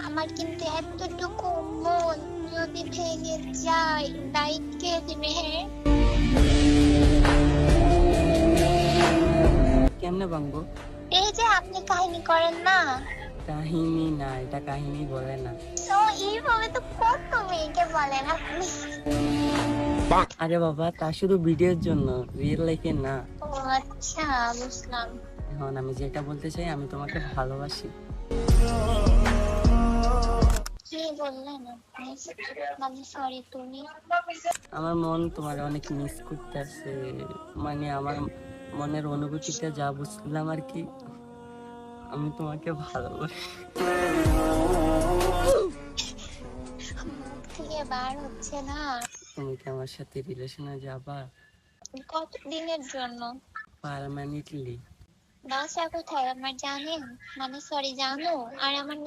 আমার কিন্তু এতটুকু মন যদি ভেঙে যায়, দায়িত্ব কে দিবে? হ্যাঁ, কেমনে ভাঙবো? এই যে আপনি কাহিনী করেন না, কাহিনী না, এটা কাহিনী বলে না। তো এইভাবে তো কত মেয়েকে বলেন আপনি। আরে বাবা, তা শুধু ভিডিওর জন্য, রিয়েল লাইফে না। ও আচ্ছা, বুঝলাম। এখন আমি যেটা বলতে চাই, আমি তোমাকে ভালোবাসি। কি বললেন আপনি? মানে সরি তুমি। আমার মন তোমার অনেক মিস করতেছে। মানে আমার মনের অনুভূতিটা যা বুঝলাম আর কি, আমি তোমাকে ভালোবাসি। মুখ থেকে বার হচ্ছে না। তুমি কি আমার সাথে রিলেশনে যাবা? কত দিনের জন্য? পার্মানেন্টলি। বাসা কোথায় আমার জানেন? মানে সরি, জানো? আর আমার